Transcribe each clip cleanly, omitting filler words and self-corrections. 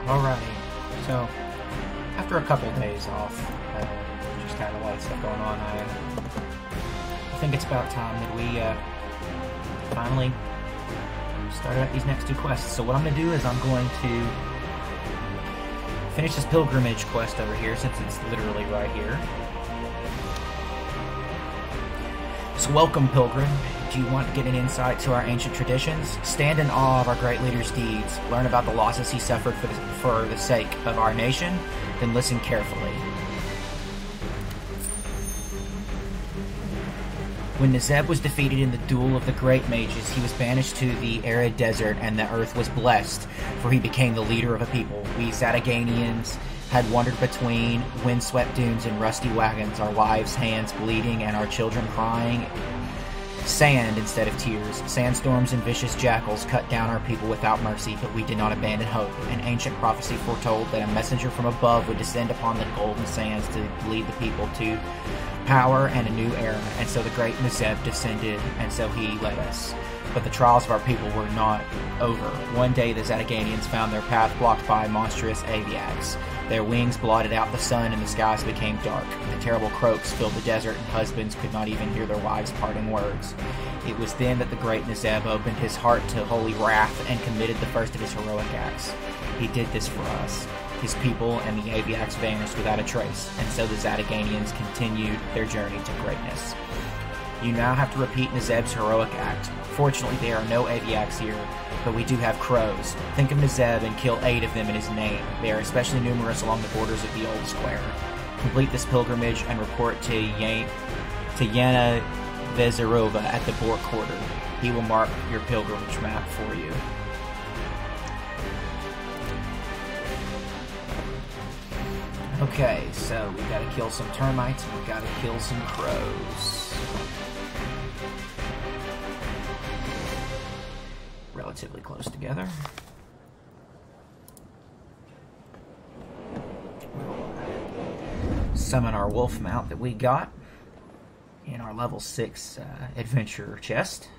Alrighty, so after a couple days off, just had a lot of stuff going on, I think it's about time that we finally start out these next two quests. So what I'm going to do is I'm going to finish this pilgrimage quest over here, since it's literally right here. So welcome, pilgrim. Do you want to get an insight to our ancient traditions? Stand in awe of our great leader's deeds. Learn about the losses he suffered for the sake of our nation. Then listen carefully. When Nezeb was defeated in the duel of the great mages, he was banished to the arid desert, and the earth was blessed, for he became the leader of a people. We Zadaganians had wandered between windswept dunes and rusty wagons, our wives' hands bleeding and our children crying sand instead of tears. Sandstorms and vicious jackals cut down our people without mercy, but we did not abandon hope. An ancient prophecy foretold that a messenger from above would descend upon the golden sands to lead the people to power and a new era, and so the great Nezeb descended, and so he led us. But the trials of our people were not over. One day the Zadaganians found their path blocked by monstrous aviacs. Their wings blotted out the sun and the skies became dark. The terrible croaks filled the desert and husbands could not even hear their wives' parting words. It was then that the great Nezeb opened his heart to holy wrath and committed the first of his heroic acts. He did this for us. His people and the aviacs vanished without a trace, and so the Zadaganians continued their journey to greatness. You now have to repeat Nezeb's heroic act. Fortunately, there are no aviacs here, but we do have crows. Think of Nezeb and kill 8 of them in his name. They are especially numerous along the borders of the Old Square. Complete this pilgrimage and report to Yana Vezirova at the Bork Quarter. He will mark your pilgrimage map for you. Okay, so we gotta kill some termites and we gotta kill some crows. Relatively close together. Summon our wolf mount that we got in our level 6 adventure chest.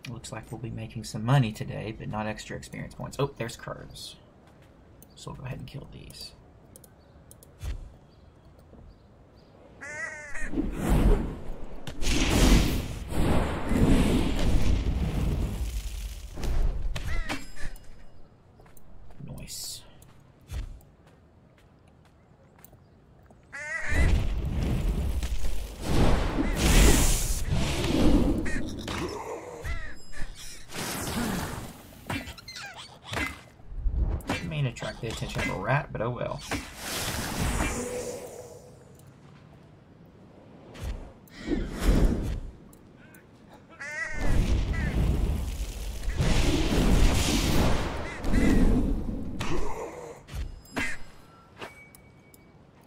Looks like we'll be making some money today, but not extra experience points. Oh, there's crows. So we'll go ahead and kill these. Nice. Attract the attention of a rat, but oh well.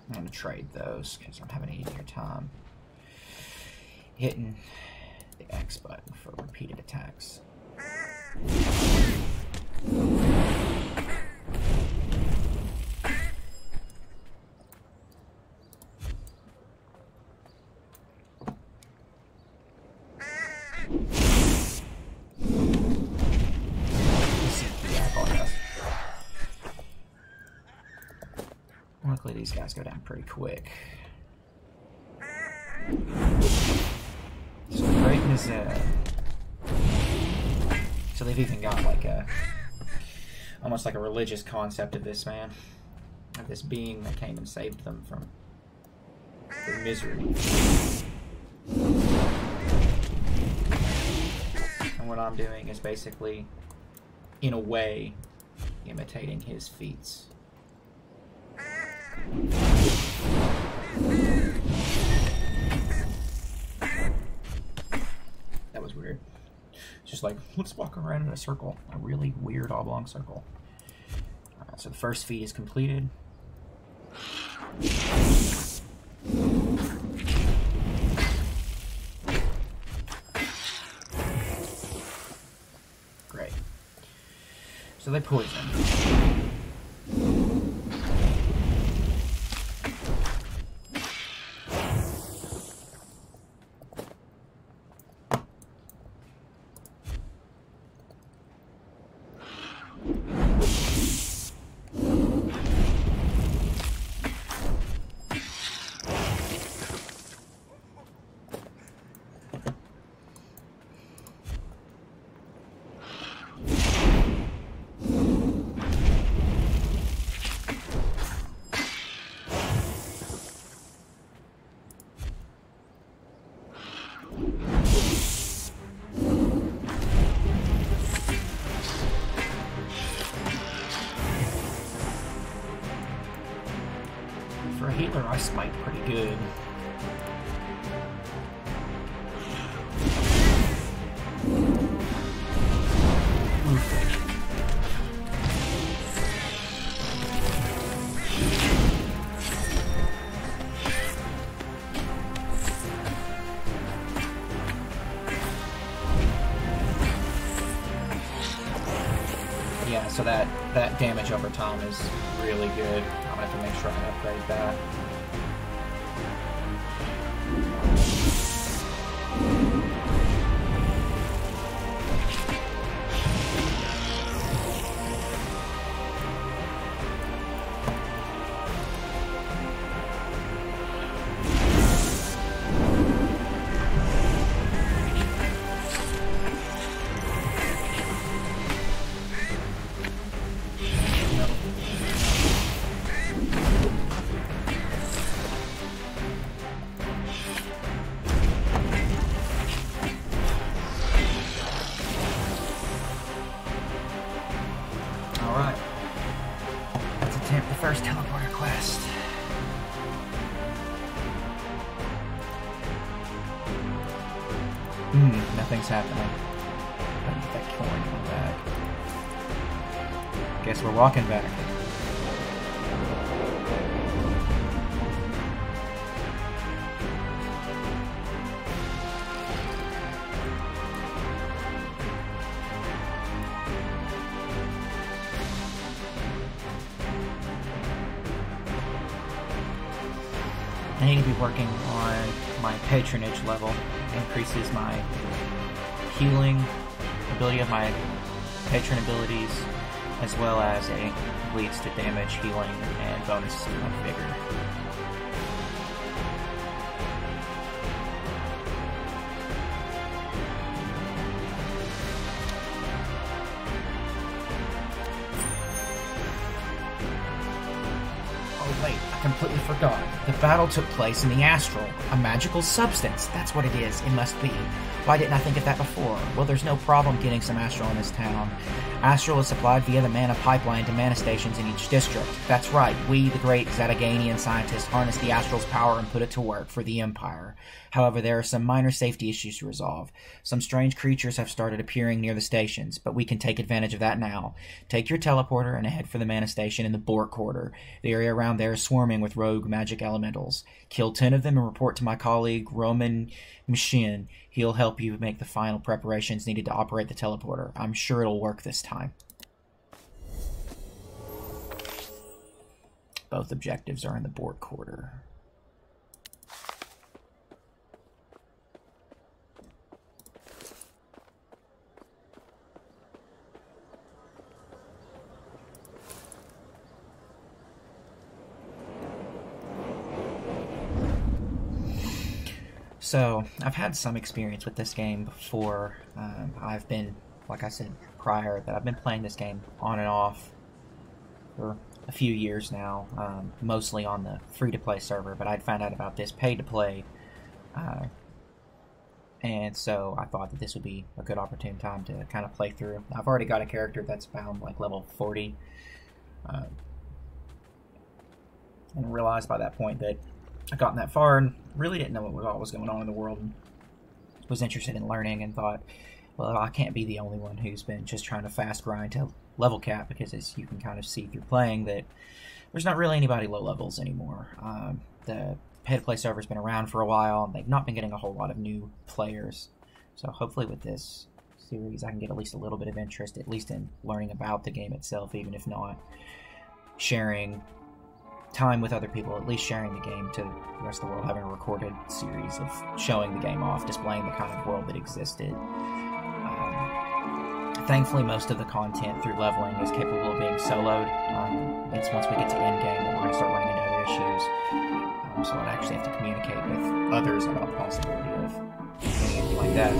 I'm going to trade those because I'm having an easier time hitting the X button for repeated attacks. Luckily, these guys go down pretty quick. So great Nezeb. So they've even got like a, almost like a religious concept of this man, of this being that came and saved them from their misery. And what I'm doing is basically, in a way, imitating his feats. That was weird. It's just like, let's walk around in a circle. A really weird oblong circle. Alright, so the first feat is completed. Great. So they poison. For a healer, I smite pretty good. Yeah, so that damage over time is really good. I'm gonna have to make sure I upgrade that. Alright. Let's attempt the first teleporter quest. Nothing's happening. Gotta get that coin on back. Guess we're walking back. I need to be working on my patronage level. It increases my healing ability of my patron abilities, as well as it leads to damage, healing, and bonus of vigor. Oh wait, I completely forgot. The battle took place in the Astral, a magical substance. That's what it is. It must be. Why didn't I think of that before? Well, there's no problem getting some Astral in this town. Astral is supplied via the mana pipeline to mana stations in each district. That's right, we, the great Zataganian scientists, harness the Astral's power and put it to work for the Empire. However, there are some minor safety issues to resolve. Some strange creatures have started appearing near the stations, but we can take advantage of that now. Take your teleporter and head for the mana station in the Bork Quarter. The area around there is swarming with rogue magic elementals. Kill 10 of them and report to my colleague, Roman Mishin. He'll help you make the final preparations needed to operate the teleporter. I'm sure it'll work this time. Both objectives are in the Bork Quarter. So, I've had some experience with this game before. I've been, like I said prior, that I've been playing this game on and off for a few years now, mostly on the free-to-play server, but I'd found out about this pay-to-play, and so I thought that this would be a good opportune time to kind of play through. I've already got a character that's bound like level 40, and realized by that point that I'd gotten that far and really didn't know what was going on in the world, and was interested in learning, and thought, well, I can't be the only one who's been just trying to fast grind to level cap, because as you can kind of see through playing that there's not really anybody low levels anymore. The pay-to-play server's been around for a while, and they've not been getting a whole lot of new players. So hopefully with this series I can get at least a little bit of interest, at least in learning about the game itself, even if not sharing time with other people, at least sharing the game to the rest of the world, having a recorded series of showing the game off, displaying the kind of world that existed. Thankfully, most of the content through leveling is capable of being soloed. It's once we get to endgame that we're going to start running into other issues. So I'd actually have to communicate with others about the possibility of anything like that.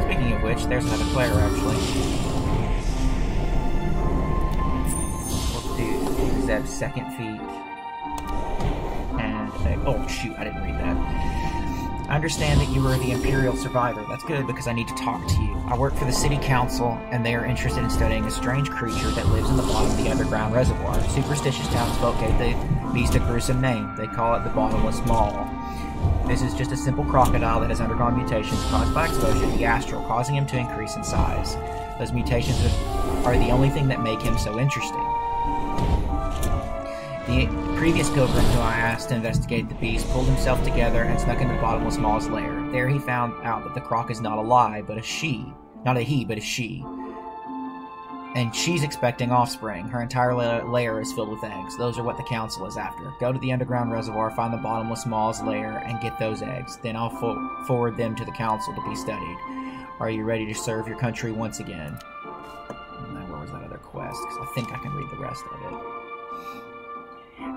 Speaking of which, there's another player, actually. We'll do Zeb's second feat. And, oh shoot, I didn't read that. I understand that you are the Imperial survivor. That's good, because I need to talk to you. I work for the City Council, and they are interested in studying a strange creature that lives in the bottom of the underground reservoir. Superstitious townsfolk gave the beast a gruesome name. They call it the Bottomless Maw. This is just a simple crocodile that has undergone mutations caused by exposure to the astral, causing him to increase in size. Those mutations are the only thing that make him so interesting. The previous pilgrim who I asked to investigate the beast pulled himself together and snuck into the Bottomless Maw's lair. There he found out that the croc is not a lie, but a she. Not a he, but a she. And she's expecting offspring. Her entire lair is filled with eggs. Those are what the council is after. Go to the underground reservoir, find the Bottomless Maw's lair, and get those eggs. Then I'll forward them to the council to be studied. Are you ready to serve your country once again? Now, where was that other quest? Because I think I can read the rest of it.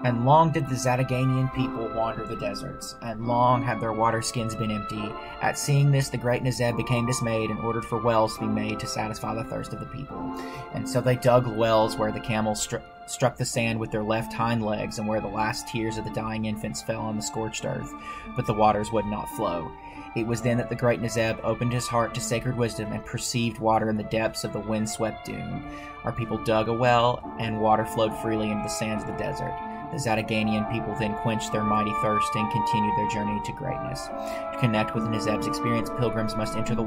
And long did the Zataganian people wander the deserts, and long have their water skins been empty. At seeing this, the great Nezeb became dismayed and ordered for wells to be made to satisfy the thirst of the people. And so they dug wells where the camels struck the sand with their left hind legs, and where the last tears of the dying infants fell on the scorched earth, but the waters would not flow. It was then that the great Nezeb opened his heart to sacred wisdom and perceived water in the depths of the wind-swept dune. Our people dug a well, and water flowed freely into the sands of the desert. The Zataganian people then quenched their mighty thirst and continued their journey to greatness. To connect with Nezeb's experience, pilgrims must enter the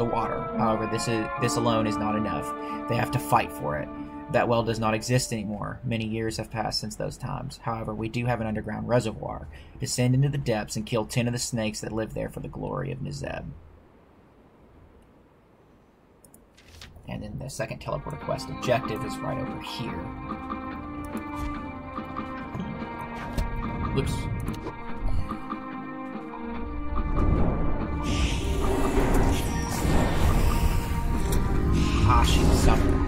water. However, this alone is not enough. They have to fight for it. That well does not exist anymore. Many years have passed since those times. However, we do have an underground reservoir. Descend into the depths and kill 10 of the snakes that live there for the glory of Nezeb. And then the second teleporter quest objective is right over here. Oops. Hashi Summer.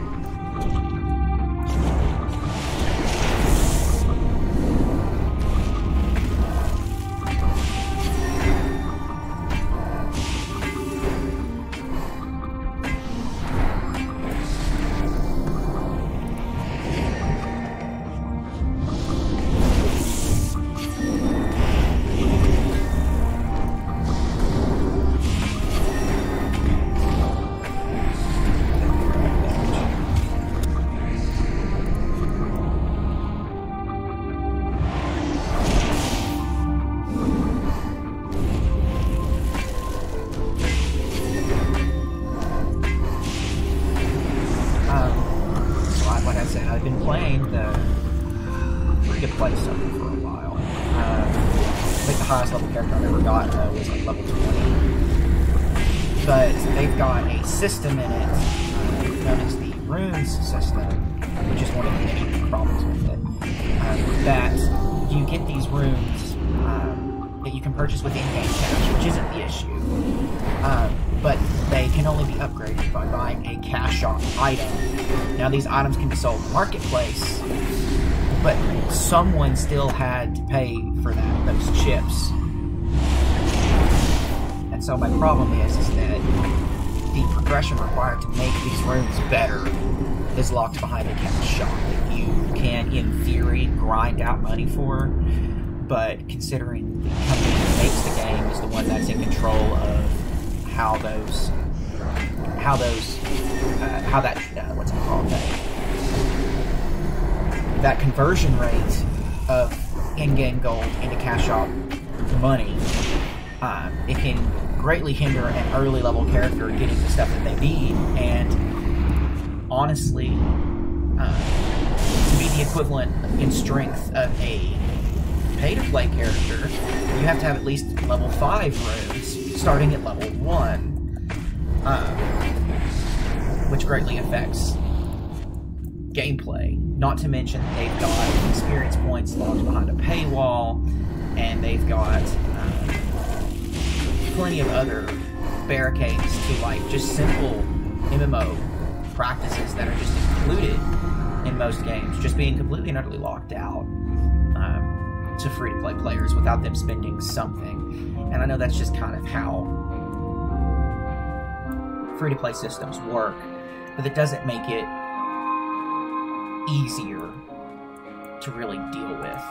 System in it, known as the Runes system, which is one of the many problems with it, that you get these runes that you can purchase with in-game cash, which isn't the issue, but they can only be upgraded by buying a cash shop item. Now, these items can be sold in the marketplace, but someone still had to pay for those chips. And so my problem is that the progression required to make these runes better is locked behind a cash shop that you can, in theory, grind out money for, but considering the company that makes the game is the one that's in control of how that conversion rate of in-game gold into cash shop money, it can greatly hinder an early level character getting the stuff that they need, and honestly, to be the equivalent in strength of a pay-to-play character, you have to have at least level 5 runes, starting at level 1, which greatly affects gameplay. Not to mention that they've got experience points locked behind a paywall, and they've got plenty of other barricades to, like, just simple MMO practices that are just included in most games, just being completely and utterly locked out to free-to-play players without them spending something. And I know that's just kind of how free-to-play systems work, but it doesn't make it easier to really deal with.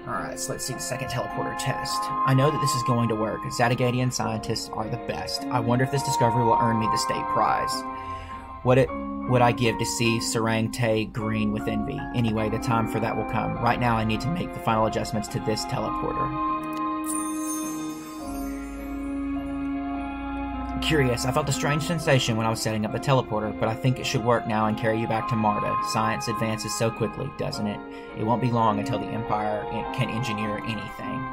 Alright, so let's see the second teleporter test. I know that this is going to work. Zataganian scientists are the best. I wonder if this discovery will earn me the state prize. What would I give to see Sarang Tay green with envy? Anyway, the time for that will come. Right now I need to make the final adjustments to this teleporter. Curious, I felt a strange sensation when I was setting up the teleporter, but I think it should work now and carry you back to Marta. Science advances so quickly, doesn't it? It won't be long until the Empire can engineer anything.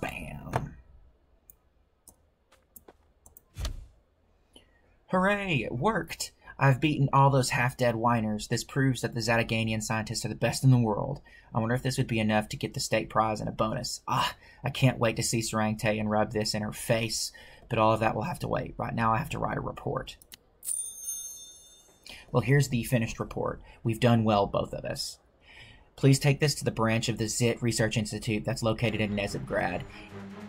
Bam. Hooray, it worked! I've beaten all those half-dead whiners. This proves that the Zataganian scientists are the best in the world. I wonder if this would be enough to get the state prize and a bonus. Ah, I can't wait to see Sarang Tay and rub this in her face. But all of that will have to wait. Right now I have to write a report. Well, here's the finished report. We've done well, both of us. Please take this to the branch of the ZIT Research Institute that's located in Nezibgrad.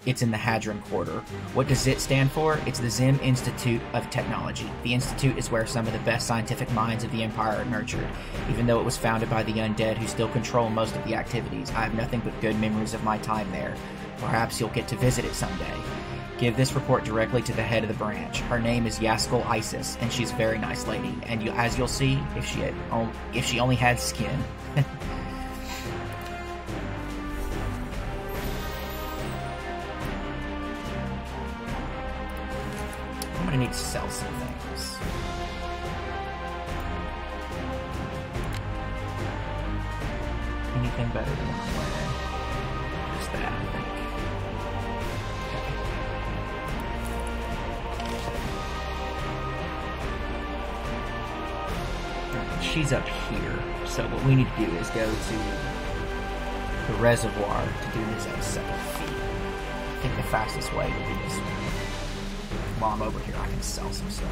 It's in the Hadron Quarter. What does ZIT stand for? It's the Zim Institute of Technology. The institute is where some of the best scientific minds of the Empire are nurtured. Even though it was founded by the undead who still control most of the activities, I have nothing but good memories of my time there. Perhaps you'll get to visit it someday. Give this report directly to the head of the branch. Her name is Yaskal Isis, and she's a very nice lady. And as you'll see, if she only had skin. I need to sell some things. Anything better than what I'm wearing? Just that, I think. Okay. She's up here, so what we need to do is go to the reservoir to do his second feat. I think the fastest way would be this one. While I'm over here, I can sell some stuff.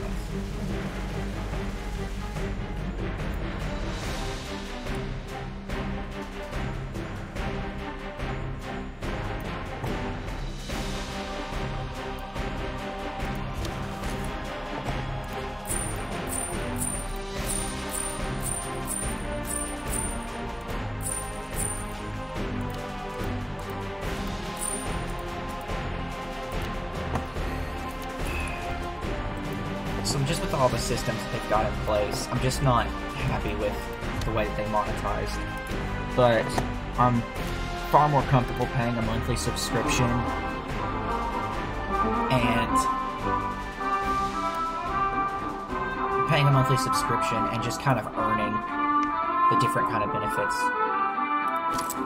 So just with all the systems that they've got in place, I'm just not happy with the way that they monetized. But I'm far more comfortable paying a monthly subscription and just kind of earning the different kind of benefits.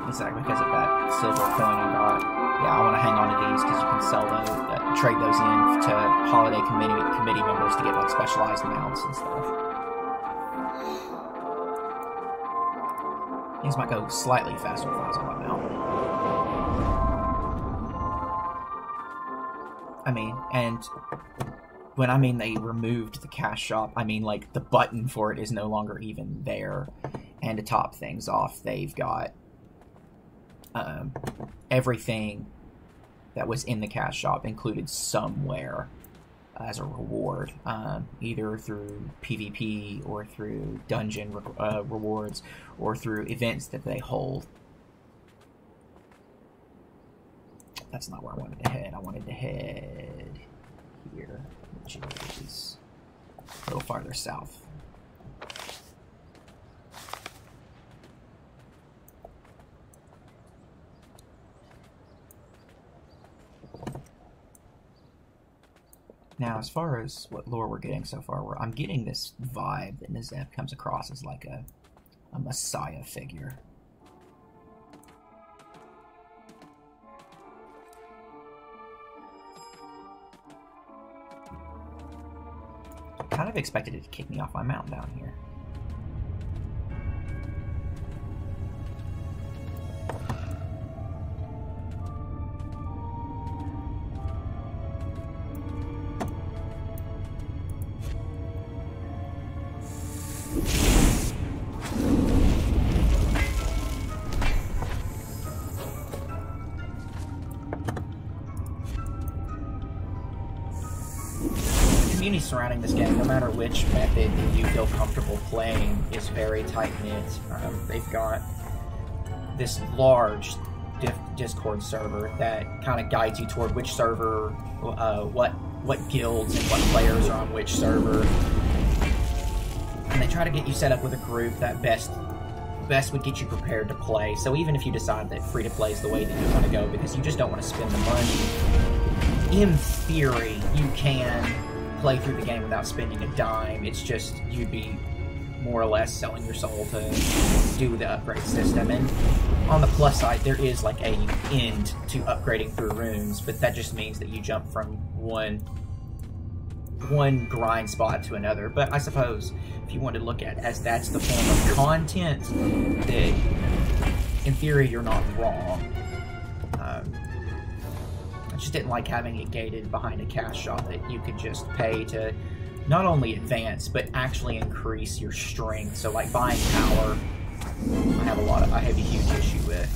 Exactly, because of that silver coin I got. Yeah, I want to hang on to these because you can sell those, trade those in to holiday committee members to get like specialized mounts and stuff. Things might go slightly faster if I was on my mount. I mean, and when I mean they removed the cash shop, I mean like the button for it is no longer even there. And to top things off, they've got everything that was in the cash shop included somewhere as a reward, either through PvP or through dungeon rewards or through events that they hold. That's not where I wanted to head. I wanted to head here, which is a little farther south. Now, as far as what lore we're getting so far, I'm getting this vibe that Nezeb comes across as like a messiah figure. Kind of expected it to kick me off my mountain down here. community surrounding this game, no matter which method that you feel comfortable playing, is very tight-knit. They've got this large Discord server that kind of guides you toward which server, what guilds and what players are on which server. And they try to get you set up with a group that best would get you prepared to play. So even if you decide that free-to-play is the way that you want to go because you just don't want to spend the money, in theory, you can play through the game without spending a dime. It's just you'd be more or less selling your soul to do the upgrade system. And on the plus side, there is like a end to upgrading through runes, but that just means that you jump from one grind spot to another. But I suppose if you want to look at it as that's the form of content, that in theory you're not wrong. I just didn't like having it gated behind a cash shop that you could just pay to not only advance, but actually increase your strength. So like buying power, I have a huge issue with.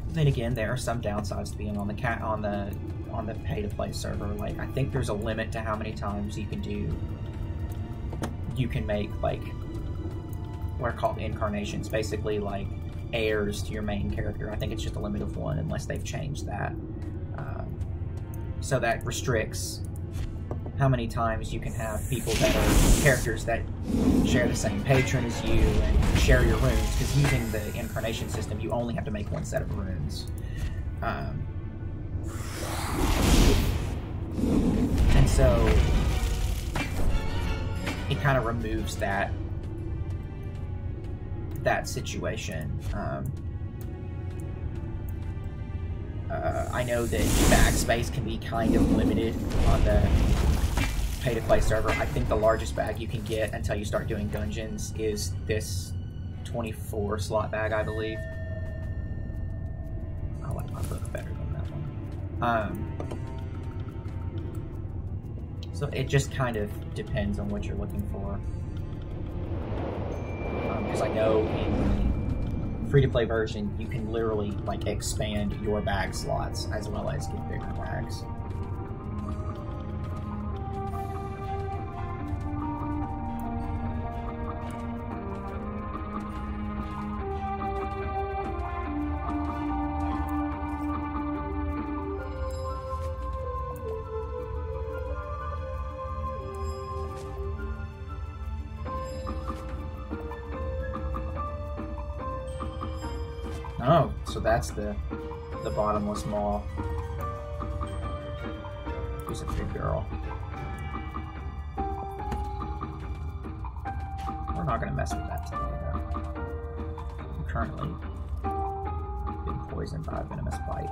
Then again, there are some downsides to being on the pay-to-play server. Like, I think there's a limit to how many times you can make, like, what are called incarnations, basically, like, heirs to your main character. I think it's just a limit of one, unless they've changed that. So that restricts how many times you can have people that are characters that share the same patron as you and share your runes, because using the incarnation system, you only have to make one set of runes. And so it kind of removes that situation. I know that bag space can be kind of limited on the pay-to-play server. I think the largest bag you can get until you start doing dungeons is this 24 slot bag, I believe. I like my book better than that one. So it just kind of depends on what you're looking for. Because I know in free-to-play version, you can literally like expand your bag slots as well as get bigger bags. Oh, so that's the bottomless maw. Who's a big girl? We're not gonna mess with that today, though. I'm currently being poisoned by a venomous bite.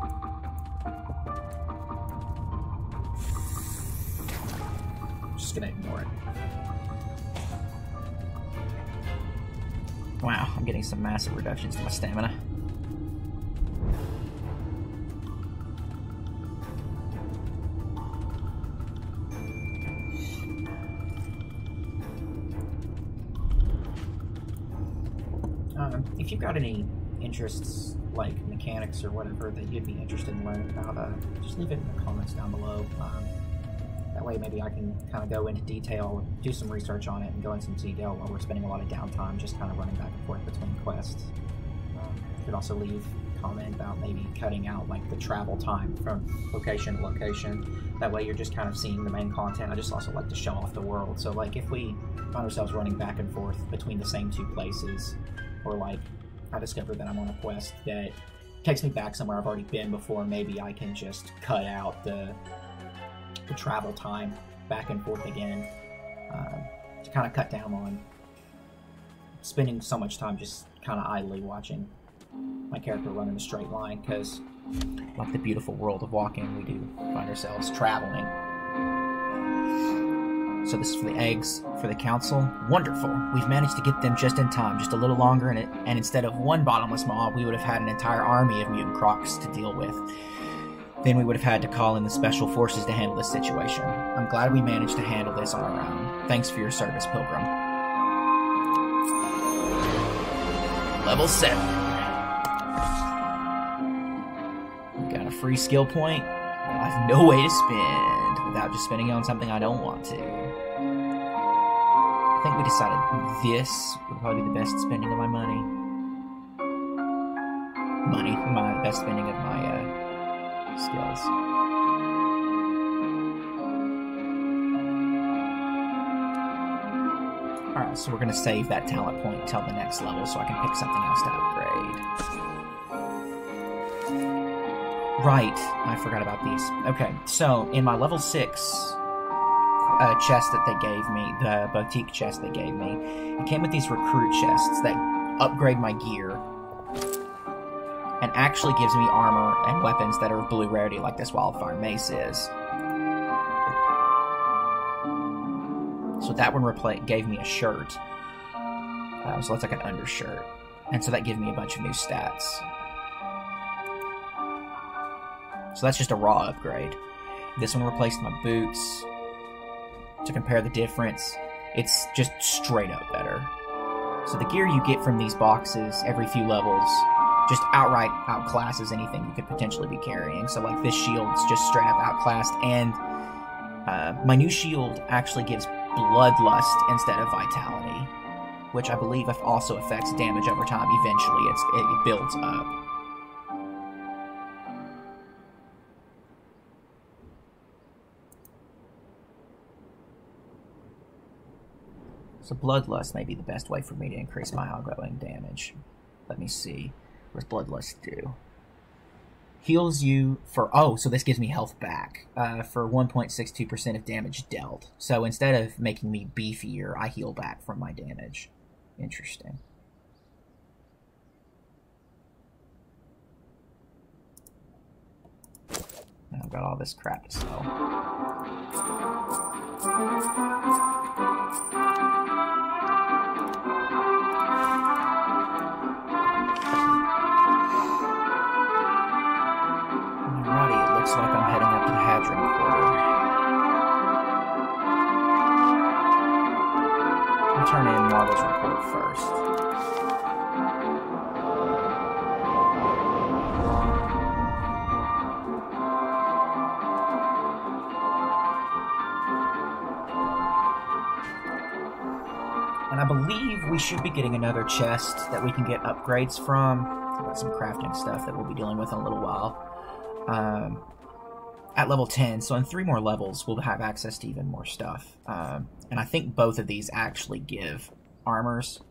I'm just gonna ignore it. Wow, I'm getting some massive reductions to my stamina. If you've got any interests, like mechanics or whatever, that you'd be interested in learning about, just leave it in the comments down below. That way maybe I can kind of go into detail, do some research on it, and go into some detail while we're spending a lot of downtime just kind of running back and forth between quests. You could also leave a comment about maybe cutting out like the travel time from location to location. That way you're just kind of seeing the main content. I just also like to show off the world. So like if we find ourselves running back and forth between the same two places, or like I discover that I'm on a quest that takes me back somewhere I've already been before, maybe I can just cut out the travel time back and forth again, to kind of cut down on spending so much time just kind of idly watching my character run in a straight line, because like the beautiful world of walking, we do find ourselves traveling. So this is for the eggs for the council. Wonderful. We've managed to get them just in time, just a little longer, and instead of one bottomless maw, we would have had an entire army of mutant crocs to deal with. Then we would have had to call in the special forces to handle this situation. I'm glad we managed to handle this on our own. Thanks for your service, Pilgrim. Level 7. We got a free skill point. I I have no way to spend without just spending it on something I don't want to. I think we decided this would probably be the best spending of my money. The best spending of my skills. Alright, so we're going to save that talent point until the next level so I can pick something else to upgrade. Right, I forgot about these. Okay, so in my level 6 chest that they gave me, the boutique chest they gave me, it came with these recruit chests that upgrade my gear and actually gives me armor and weapons that are of blue rarity like this Wildfire Mace is. So that one gave me a shirt. So that's like an undershirt. And so that gave me a bunch of new stats. So that's just a raw upgrade. This one replaced my boots. To compare the difference, it's just straight up better. So the gear you get from these boxes every few levels just outright outclasses anything you could potentially be carrying. So like this shield's just straight up outclassed, and my new shield actually gives Bloodlust instead of Vitality, which I believe also affects damage over time. Eventually, it builds up. So Bloodlust may be the best way for me to increase my outgoing damage. Let me see. What does Bloodlust do? Heals you for... Oh, so this gives me health back for 1.62% of damage dealt. So instead of making me beefier, I heal back from my damage. Interesting. Now I've got all this crap to sell. Looks like I'm heading up to the Hadron Quarter. I'll turn in Marvel's report first. And I believe we should be getting another chest that we can get upgrades from. I've got some crafting stuff that we'll be dealing with in a little while. At level 10, so in 3 more levels, we'll have access to even more stuff. And I think both of these actually give armors.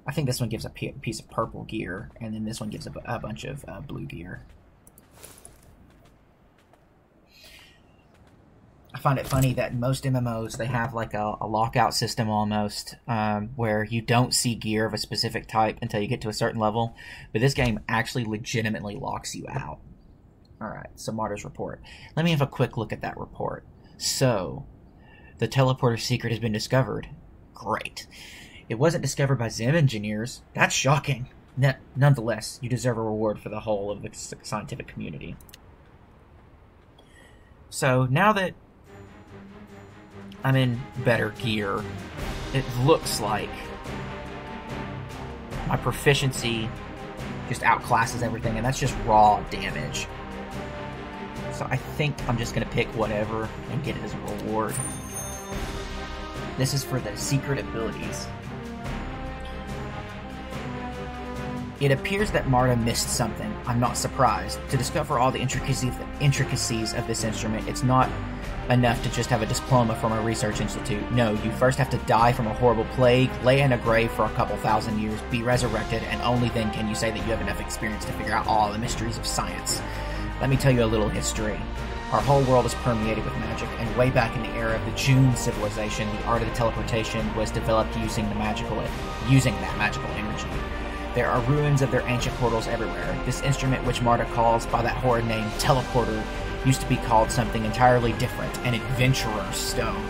I think this one gives a piece of purple gear, and then this one gives a bunch of blue gear. I find it funny that most MMOs, they have like a lockout system almost, where you don't see gear of a specific type until you get to a certain level, but this game actually legitimately locks you out. Alright, so Martyr's report. Let me have a quick look at that report. So, the teleporter secret has been discovered. Great. It wasn't discovered by Zim engineers. That's shocking. Nonetheless, you deserve a reward for the whole of the scientific community. So, now that I'm in better gear, it looks like my proficiency just outclasses everything, and that's just raw damage. So I think I'm just going to pick whatever and get it as a reward. This is for the secret abilities. It appears that Marta missed something. I'm not surprised. To discover all the intricacies of this instrument, it's not enough to just have a diploma from a research institute. No, you first have to die from a horrible plague, lay in a grave for a couple thousand years, be resurrected, and only then can you say that you have enough experience to figure out all the mysteries of science. Let me tell you a little history. Our whole world is permeated with magic, and way back in the era of the June civilization, the art of the teleportation was developed using that magical energy. There are ruins of their ancient portals everywhere. This instrument, which Marta calls by that horrid name, teleporter, used to be called something entirely different, an adventurer's stone.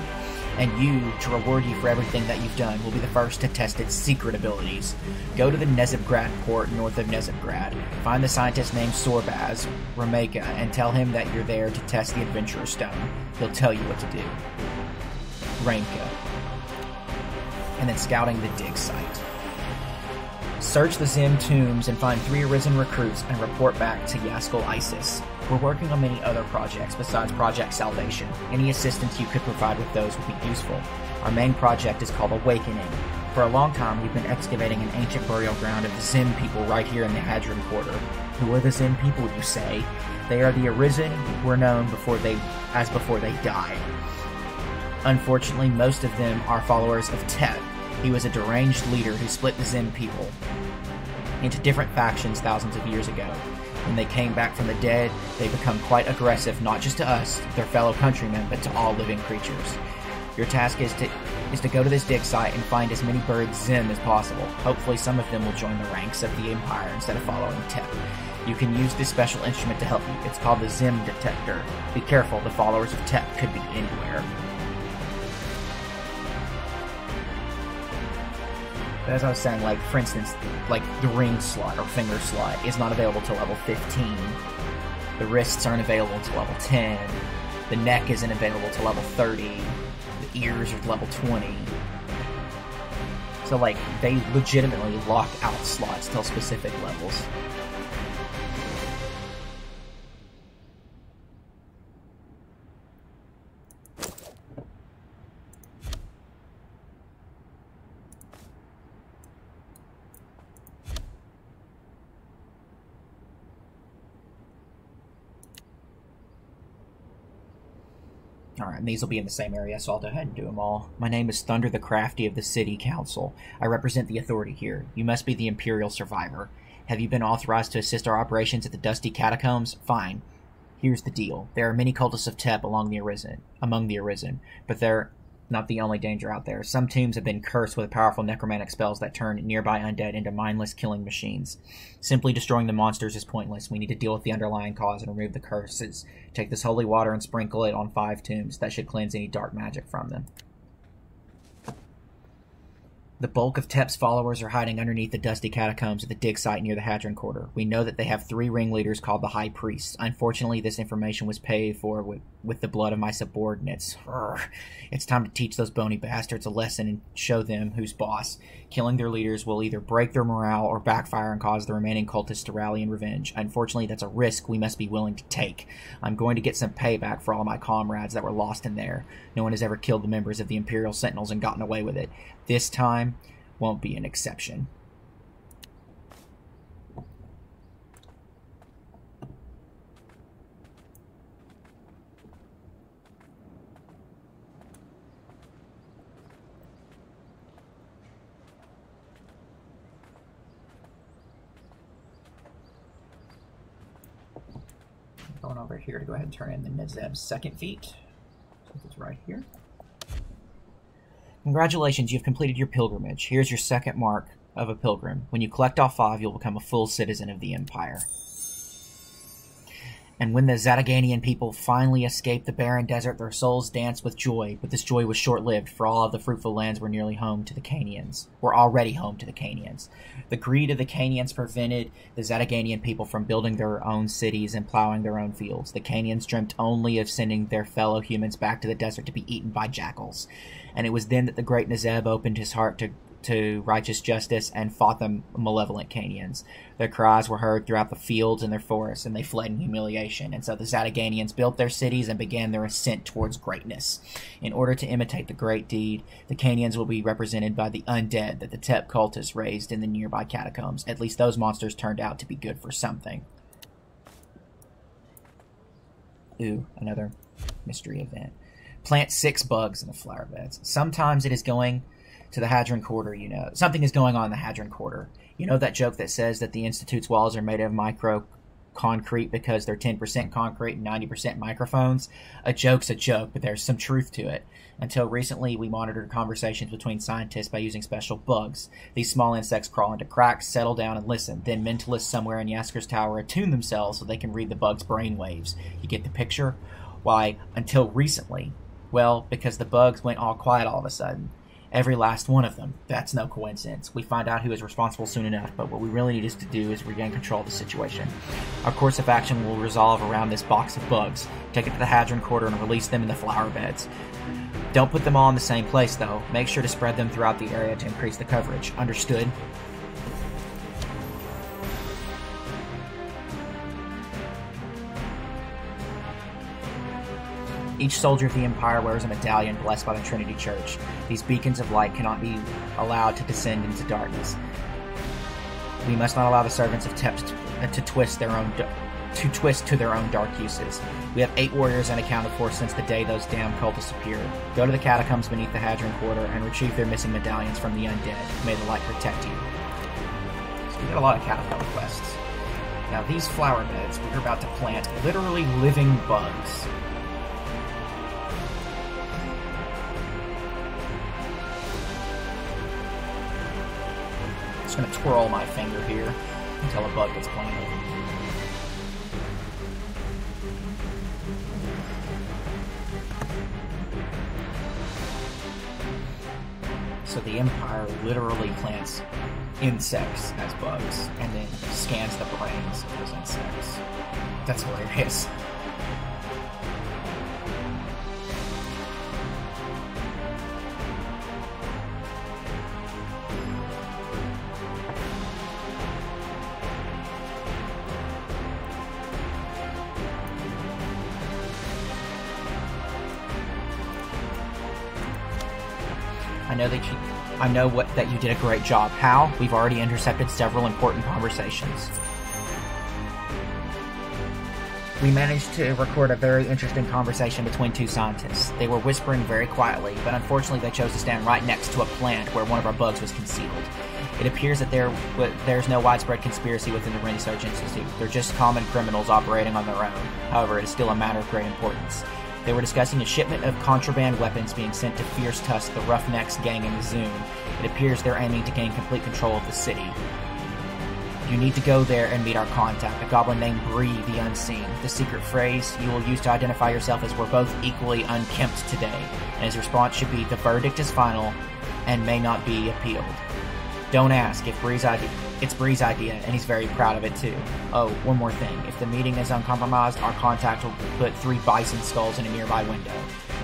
And you, to reward you for everything that you've done, will be the first to test its secret abilities. Go to the Nezibgrad port north of Nezibgrad, find the scientist named Sorbaz Rameka, and tell him that you're there to test the adventurer's stone. He'll tell you what to do. Rameka. And then scouting the dig site. Search the Zim tombs and find 3 arisen recruits and report back to Yaskol Isis. We're working on many other projects besides Project Salvation. Any assistance you could provide with those would be useful. Our main project is called Awakening. For a long time, we've been excavating an ancient burial ground of the Zim people right here in the Hadron Quarter. Who are the Zim people, you say? They are the Arisen who were known before they died. Unfortunately, most of them are followers of Tep. He was a deranged leader who split the Zim people into different factions thousands of years ago. When they came back from the dead, they become quite aggressive, not just to us, their fellow countrymen, but to all living creatures. Your task is to go to this dig site and find as many buried Zim as possible. Hopefully some of them will join the ranks of the Empire instead of following Tep. You can use this special instrument to help you. It's called the Zim Detector. Be careful, the followers of Tep could be anywhere. As I was saying, like, for instance, like, the ring slot, or finger slot, is not available to level 15. The wrists aren't available to level 10. The neck isn't available to level 30. The ears are level 20. So, like, they legitimately lock out slots till specific levels. Alright, and these will be in the same area, so I'll go ahead and do them all. My name is Thunder the Crafty of the City Council. I represent the authority here. You must be the Imperial survivor. Have you been authorized to assist our operations at the Dusty Catacombs? Fine. Here's the deal. There are many cultists of Tep among the Arisen, but they're not the only danger out there. Some tombs have been cursed with powerful necromantic spells that turn nearby undead into mindless killing machines. Simply destroying the monsters is pointless. We need to deal with the underlying cause and remove the curses. Take this holy water and sprinkle it on 5 tombs. That should cleanse any dark magic from them. The bulk of Tep's followers are hiding underneath the Dusty Catacombs at the dig site near the Hadron Quarter. We know that they have 3 ringleaders called the High Priests. Unfortunately, this information was paid for with the blood of my subordinates. Urgh. It's time to teach those bony bastards a lesson and show them who's boss. Killing their leaders will either break their morale or backfire and cause the remaining cultists to rally in revenge. Unfortunately, that's a risk we must be willing to take. I'm going to get some payback for all my comrades that were lost in there. No one has ever killed the members of the Imperial Sentinels and gotten away with it. This time won't be an exception. Going over here to go ahead and turn in the Nezeb's second feat. Since it's right here. Congratulations, you've completed your pilgrimage. Here's your second mark of a pilgrim. When you collect all 5, you'll become a full citizen of the Empire. And when the Zataganian people finally escaped the barren desert, their souls danced with joy, but this joy was short-lived, for all of the fruitful lands were nearly home to the Canians. Were already home to the Canians. The greed of the Canians prevented the Zataganian people from building their own cities and plowing their own fields. The Canians dreamt only of sending their fellow humans back to the desert to be eaten by jackals. And it was then that the great Nezeb opened his heart to righteous justice and fought the malevolent Canians. Their cries were heard throughout the fields and their forests, and they fled in humiliation. And so the Zataganians built their cities and began their ascent towards greatness. In order to imitate the great deed, the Canians will be represented by the undead that the Tep cultists raised in the nearby catacombs. At least those monsters turned out to be good for something. Ooh, another mystery event. Plant 6 bugs in the flower beds. Sometimes it is going to the Hadron Quarter, you know. Something is going on in the Hadron Quarter. You know that joke that says that the Institute's walls are made of micro concrete because they're 10% concrete and 90% microphones? A joke's a joke, but there's some truth to it. Until recently, we monitored conversations between scientists by using special bugs. These small insects crawl into cracks, settle down, and listen. Then mentalists somewhere in Yasker's tower attune themselves so they can read the bug's brainwaves. You get the picture? Why, until recently. Well, because the bugs went all quiet all of a sudden. Every last one of them. That's no coincidence. We find out who is responsible soon enough, but what we really need us to do is regain control of the situation. Our course of action will resolve around this box of bugs. Take it to the Hadron Quarter and release them in the flower beds. Don't put them all in the same place, though. Make sure to spread them throughout the area to increase the coverage. Understood? Each soldier of the Empire wears a medallion blessed by the Trinity Church. These beacons of light cannot be allowed to descend into darkness. We must not allow the servants of Tept to twist to their own dark uses. We have 8 warriors unaccounted for since the day those damn cultists appeared. Go to the catacombs beneath the Hadron Quarter and retrieve their missing medallions from the undead. May the light protect you. So we got a lot of catacomb quests. Now these flower beds we're about to plant literally living bugs. I'm just going to twirl my finger here until a bug gets planted. So the Empire literally plants insects as bugs and then scans the brains of those insects. That's hilarious. I know that you did a great job. How? We've already intercepted several important conversations. We managed to record a very interesting conversation between 2 scientists. They were whispering very quietly, but unfortunately they chose to stand right next to a plant where one of our bugs was concealed. It appears that there's no widespread conspiracy within the Research Institute. They're just common criminals operating on their own. However, it is still a matter of great importance. They were discussing a shipment of contraband weapons being sent to Fierce Tusk, the Roughnecks gang in Zoom. It appears they're aiming to gain complete control of the city. You need to go there and meet our contact, a goblin named Bree the Unseen. The secret phrase you will use to identify yourself is "We're both equally unkempt today," and his response should be, "The verdict is final and may not be appealed." Don't ask if it's Bree's idea, and he's very proud of it too. Oh, one more thing. If the meeting is uncompromised, our contact will put 3 bison skulls in a nearby window.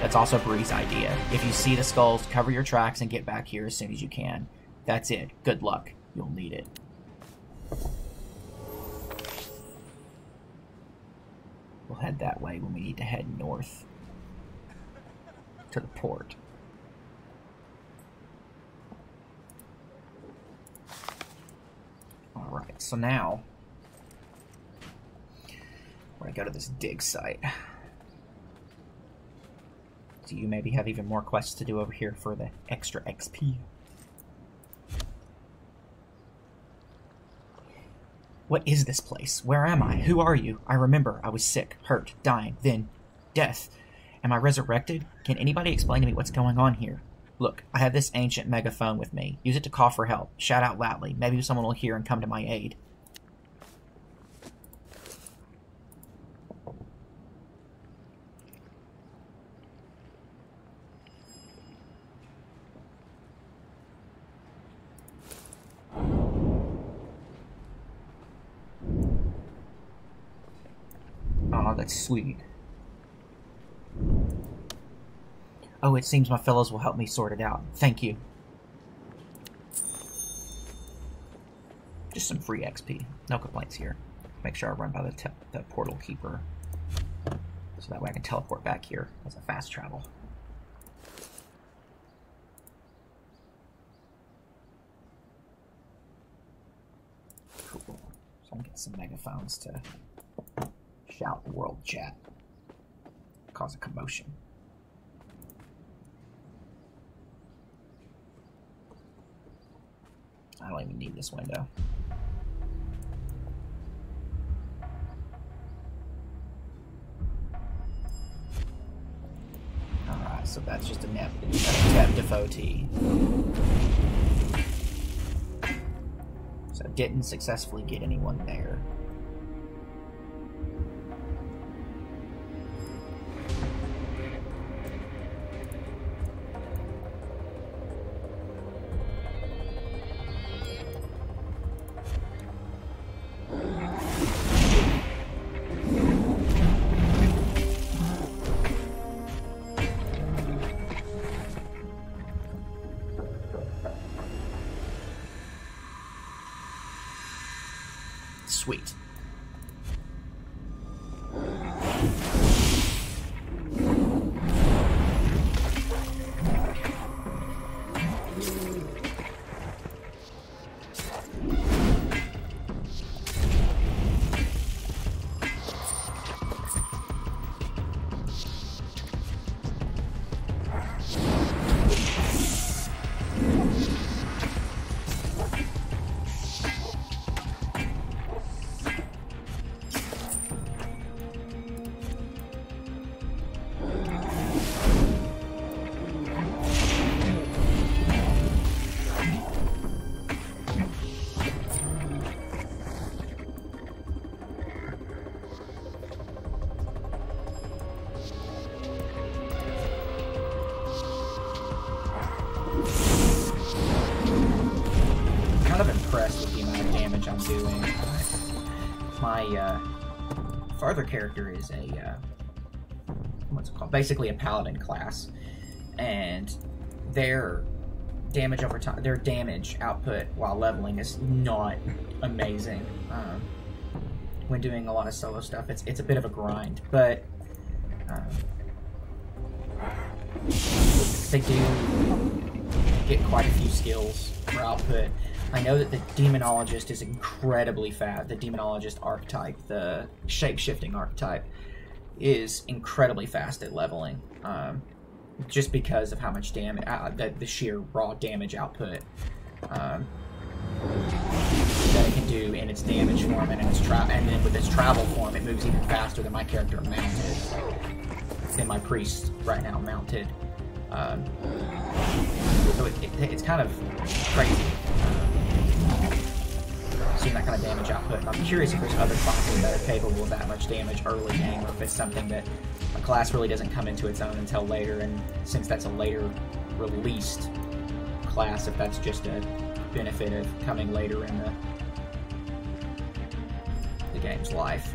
That's also Bree's idea. If you see the skulls, cover your tracks and get back here as soon as you can. That's it. Good luck. You'll need it. We'll head that way when we need to head north to the port. Alright, so now we're going to go to this dig site. So you maybe have even more quests to do over here for the extra XP. What is this place? Where am I? Who are you? I remember I was sick, hurt, dying, then death. Am I resurrected? Can anybody explain to me what's going on here? Look, I have this ancient megaphone with me. Use it to call for help. Shout out loudly. Maybe someone will hear and come to my aid. Oh, that's sweet. Oh, it seems my fellows will help me sort it out. Thank you. Just some free XP. No complaints here. Make sure I run by the portal keeper, so that way I can teleport back here as a fast travel. Cool. So I'm gonna get some megaphones to shout the world chat. Cause a commotion. I don't even need this window. Alright, so that's just a Tep devotee. So didn't successfully get anyone there. Sweet. impressed with the amount of damage I'm doing. My farther character is a what's it called? Basically a paladin class, and their damage over time, their damage output while leveling is not amazing. When doing a lot of solo stuff, it's a bit of a grind, but they do get quite a few skills for output. I know that the Demonologist is incredibly fast. The Demonologist archetype, the shape-shifting archetype, is incredibly fast at leveling, just because of how much damage, the sheer raw damage output that it can do in its damage form and in its and then with its travel form, it moves even faster than my character mounted, than my priest right now mounted. So it's kind of crazy seeing that kind of damage output. And I'm curious if there's other classes that are capable of that much damage early game, or if it's something that a class really doesn't come into its own until later, and since that's a later released class, if that's just a benefit of coming later in the game's life.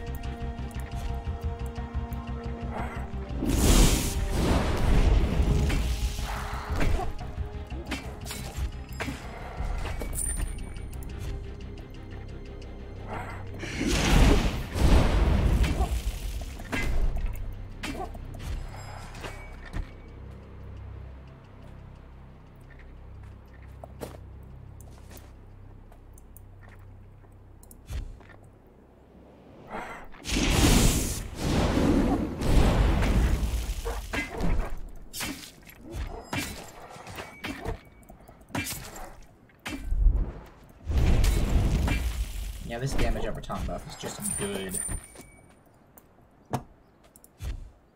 Yeah, this damage over time buff is just a good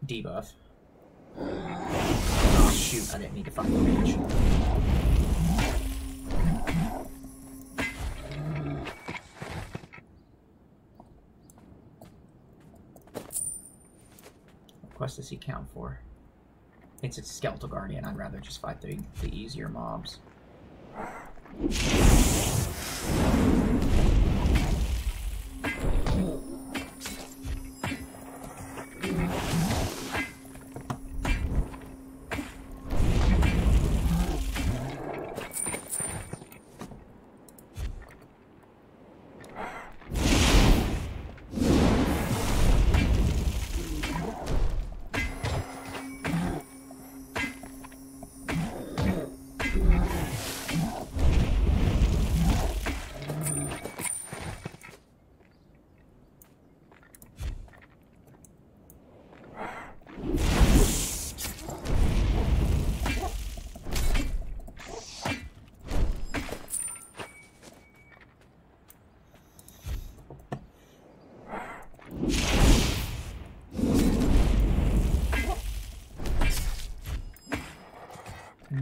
debuff. Oh shoot, I didn't need to find the mage. What quest does he count for? It's a Skeletal Guardian. I'd rather just fight the easier mobs.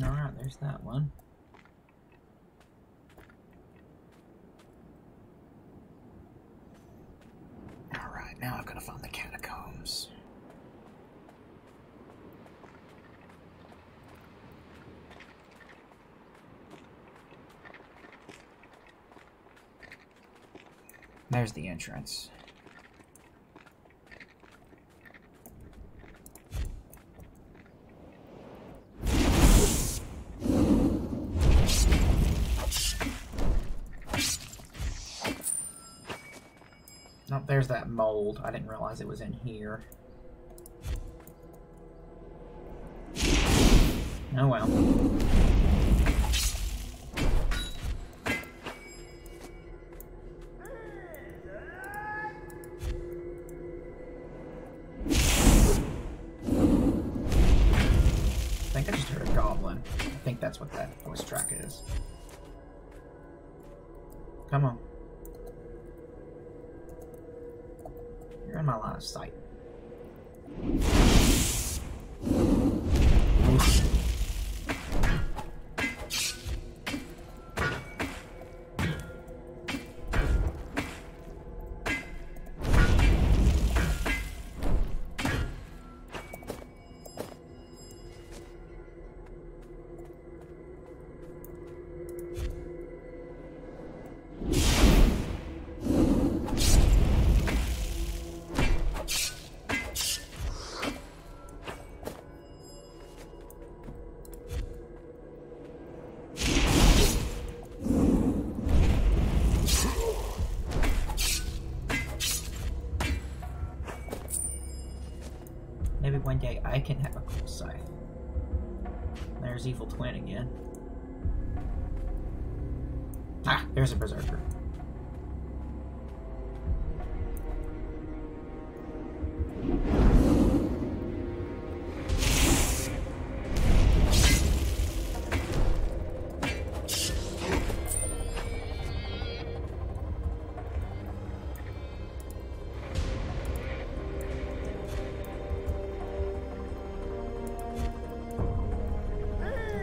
Alright, there's that one. Alright, now I've got to find the catacombs. There's the entrance. Oh, there's that mold. I didn't realize it was in here. Oh well. I think I just heard a goblin. I think that's what that voice track is. Come on. You're in my line of sight. one day I can have a cool scythe. There's Evil Twin again. Ah, there's a Berserker.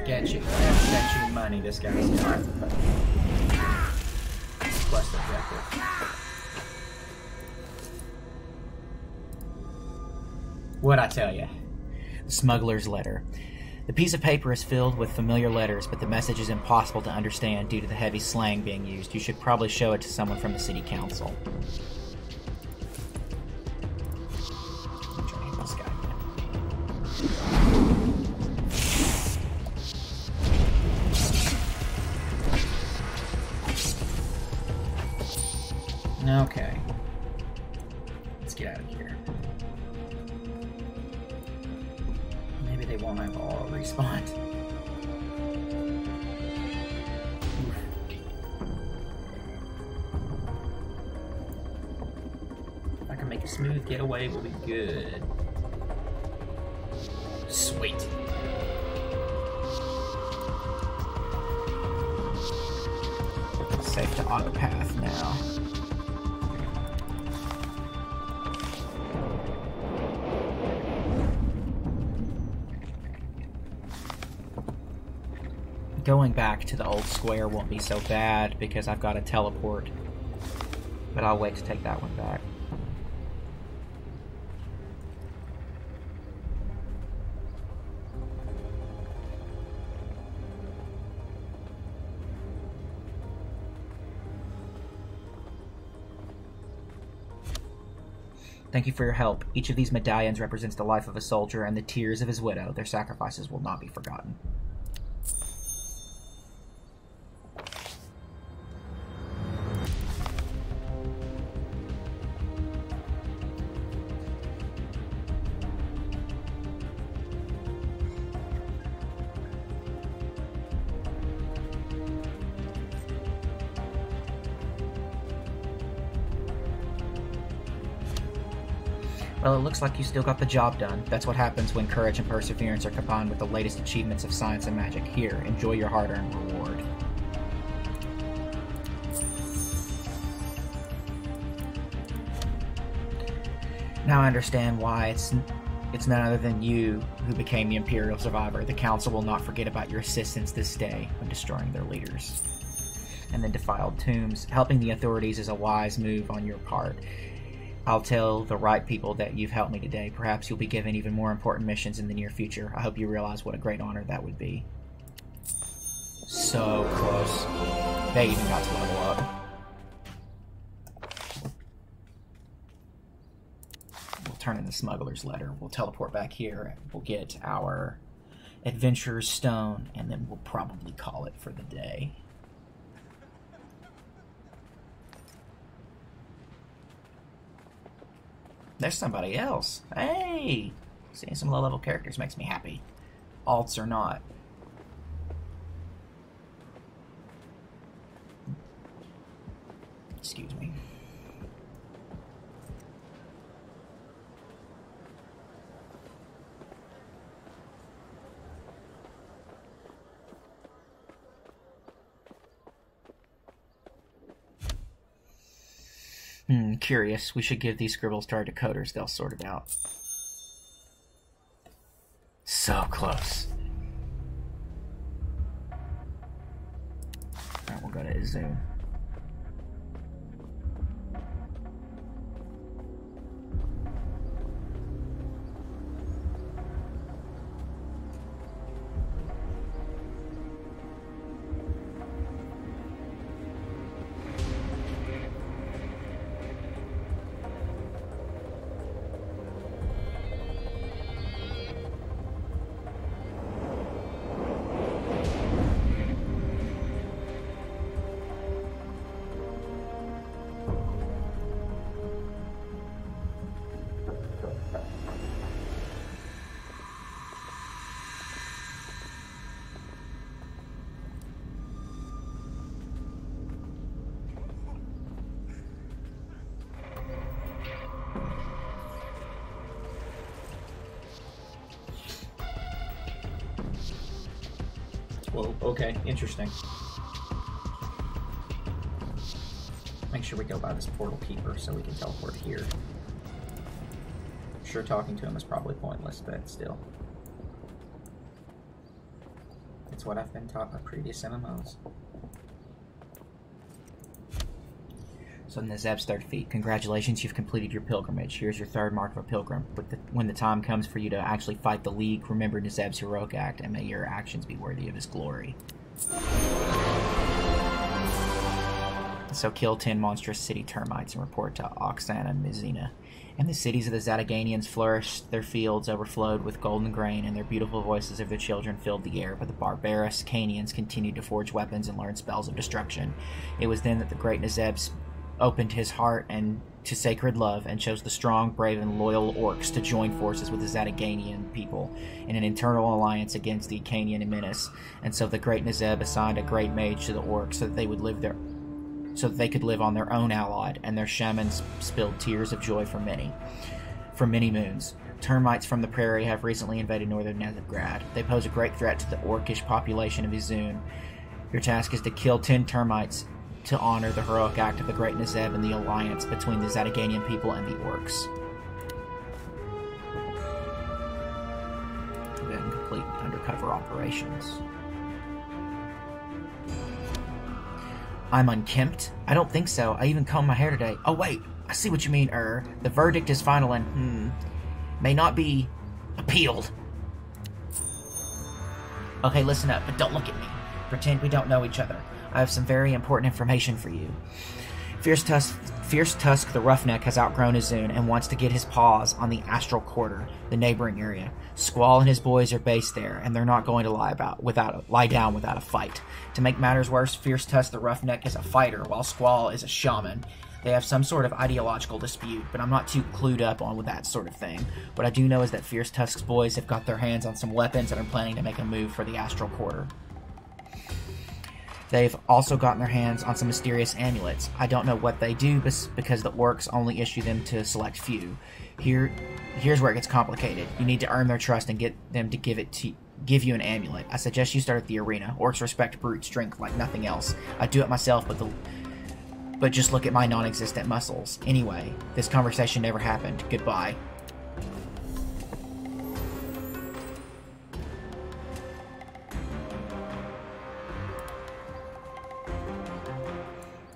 Get you money, this guy's got. Quest objective. What'd I tell you? The smuggler's letter. The piece of paper is filled with familiar letters, but the message is impossible to understand due to the heavy slang being used. You should probably show it to someone from the city council. I'm trying to hit this guy again. Okay. Let's get out of here. Maybe they won't have all respawned. Oof. If I can make a smooth getaway, we'll be good. Sweet. Safe to autopath now. Going back to the old square won't be so bad because I've got a teleport, but I'll wait to take that one back. Thank you for your help. Each of these medallions represents the life of a soldier and the tears of his widow. Their sacrifices will not be forgotten. Well, it looks like you still got the job done. That's what happens when courage and perseverance are combined with the latest achievements of science and magic. Here, enjoy your hard-earned reward. Now I understand why it's none other than you who became the Imperial Survivor. The Council will not forget about your assistance this day when destroying their leaders. And then defiled tombs. Helping the authorities is a wise move on your part. I'll tell the right people that you've helped me today. Perhaps you'll be given even more important missions in the near future. I hope you realize what a great honor that would be. So close. They even got to level up. We'll turn in the smuggler's letter. We'll teleport back here. We'll get our adventurer's stone, and then we'll probably call it for the day. There's somebody else. Hey! Seeing some low-level characters makes me happy. Alts or not. Excuse me. Curious. We should give these scribbles to our decoders. They'll sort it out. So close. Alright, we'll go to Izum. Oh, okay. Interesting. Make sure we go by this portal keeper so we can teleport here. I'm sure talking to him is probably pointless, but still. It's what I've been taught by previous MMOs. So Nezeb's third feat. Congratulations, you've completed your pilgrimage. Here's your third mark of a pilgrim. When the time comes for you to actually fight the League, remember Nezeb's heroic act, and may your actions be worthy of his glory. So kill 10 monstrous city termites and report to Oksana Mizina. And the cities of the Zataganians flourished, their fields overflowed with golden grain, and their beautiful voices of their children filled the air. But the barbarous Canians continued to forge weapons and learn spells of destruction. It was then that the great Nezeb opened his heart and to sacred love and chose the strong, brave, and loyal orcs to join forces with the Zataganian people in an internal alliance against the Icanian menace. And so the great Nezeb assigned a great mage to the orcs so that they would live there, so that they could live on their own allied, and their shamans spilled tears of joy for many moons. Termites from the prairie have recently invaded northern Nezebgrad. They pose a great threat to the orcish population of Izun. Your task is to kill 10 termites to honor the heroic act of the great Nezeb and the alliance between the Zataganian people and the orcs. Then complete undercover operations. I'm unkempt? I don't think so. I even combed my hair today. Oh wait, I see what you mean, The verdict is final and, may not be appealed. Okay, listen up, but don't look at me. Pretend we don't know each other. I have some very important information for you. Fierce Tusk the Roughneck has outgrown Izun and wants to get his paws on the Astral Quarter, the neighboring area. Squall and his boys are based there, and they're not going to lie down without a fight. To make matters worse, Fierce Tusk the Roughneck is a fighter, while Squall is a shaman. They have some sort of ideological dispute, but I'm not too clued up on with that sort of thing. What I do know is that Fierce Tusk's boys have got their hands on some weapons and are planning to make a move for the Astral Quarter. They've also gotten their hands on some mysterious amulets. I don't know what they do because the orcs only issue them to a select few. Here's where it gets complicated. You need to earn their trust and get them to give you an amulet. I suggest you start at the arena. Orcs respect brute strength like nothing else. I'd do it myself, but just look at my non-existent muscles. Anyway, this conversation never happened. Goodbye.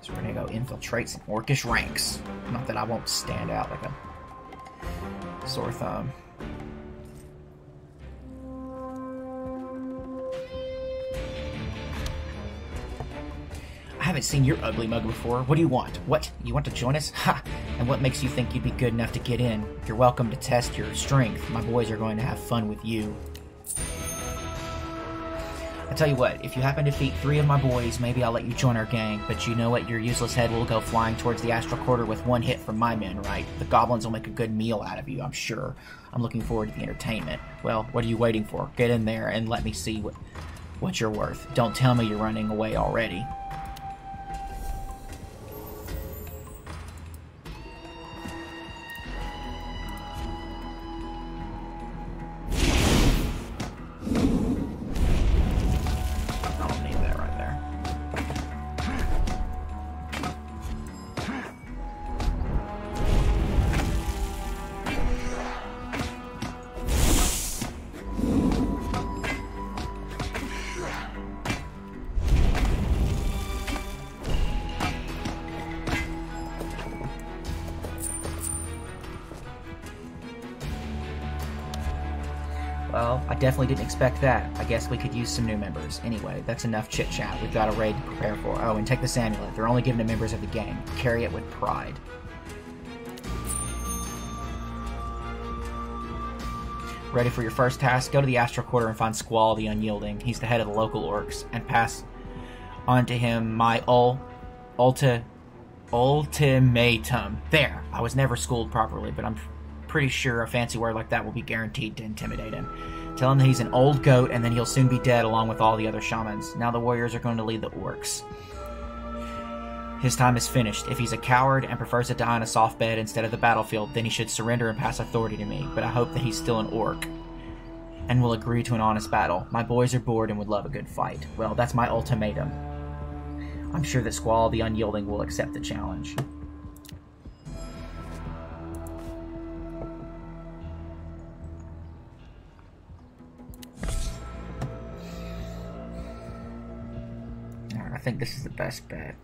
So we're gonna go infiltrate some orcish ranks. Not that I won't stand out like a sore thumb. I haven't seen your ugly mug before. What do you want? What? You want to join us? Ha! And what makes you think you'd be good enough to get in? You're welcome to test your strength. My boys are going to have fun with you. I tell you what, if you happen to defeat 3 of my boys, maybe I'll let you join our gang, but you know what? Your useless head will go flying towards the Astral Quarter with 1 hit from my men, right? The goblins will make a good meal out of you, I'm sure. I'm looking forward to the entertainment. Well, what are you waiting for? Get in there and let me see what you're worth. Don't tell me you're running away already. Well, I definitely didn't expect that. I guess we could use some new members. Anyway, that's enough chit-chat. We've got a raid to prepare for. Oh, and take this amulet. They're only given to members of the gang. Carry it with pride. Ready for your first task? Go to the Astral Quarter and find Squall the Unyielding. He's the head of the local orcs. And pass on to him my ultimatum. There! I was never schooled properly, but I'm pretty sure a fancy word like that will be guaranteed to intimidate him. Tell him that he's an old goat and then he'll soon be dead along with all the other shamans. Now the warriors are going to lead the orcs. His time is finished. If he's a coward and prefers to die on a soft bed instead of the battlefield, then he should surrender and pass authority to me, but I hope that he's still an orc. and will agree to an honest battle. My boys are bored and would love a good fight. Well, that's my ultimatum. I'm sure that Squall the Unyielding will accept the challenge. Alright, I think this is the best bet.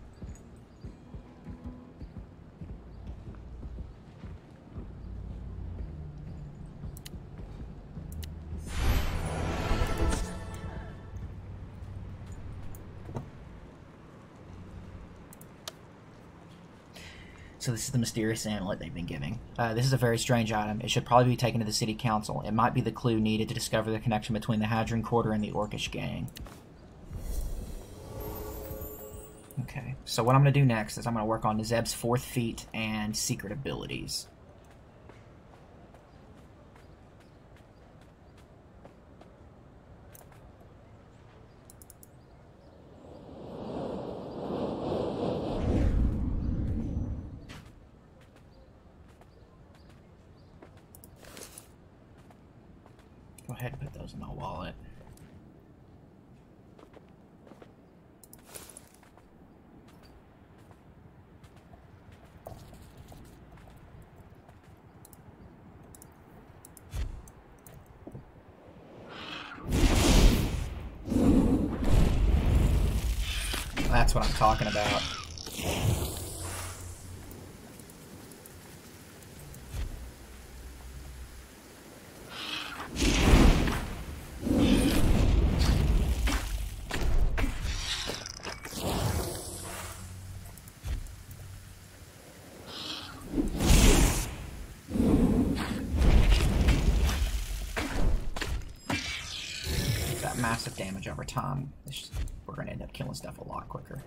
So this is the mysterious amulet they've been giving. This is a very strange item. It should probably be taken to the city council. It might be the clue needed to discover the connection between the Hadron Quarter and the Orcish gang. Okay, so what I'm going to do next is I'm going to work on Zeb's 4th feat and secret abilities. Go ahead and put those in my wallet. That's what I'm talking about. Massive damage over time. We're going to end up killing stuff a lot quicker.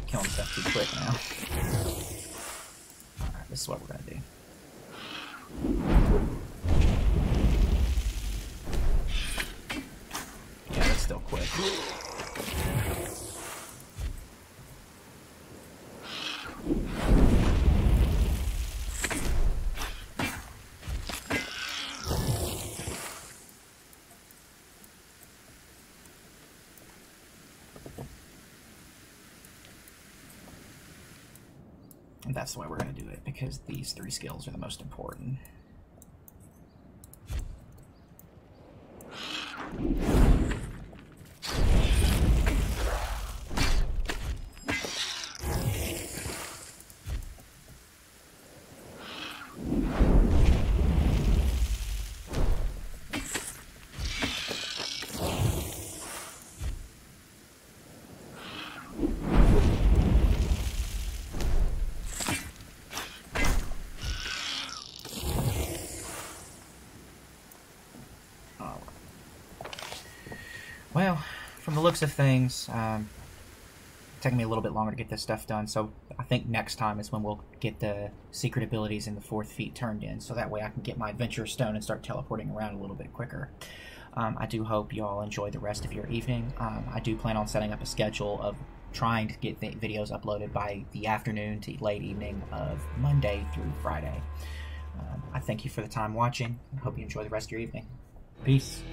Killing stuff too quick now. Alright, this is what we're going to do. Still quick. And that's the way we're going to do it, because these 3 skills are the most important. Well, from the looks of things, taking me a little bit longer to get this stuff done, so I think next time is when we'll get the secret abilities in the 4th feat turned in, so that way I can get my adventure stone and start teleporting around a little bit quicker. I do hope you all enjoy the rest of your evening. I do plan on setting up a schedule of trying to get the videos uploaded by the afternoon to late evening of Monday through Friday. I thank you for the time watching. I hope you enjoy the rest of your evening. Peace.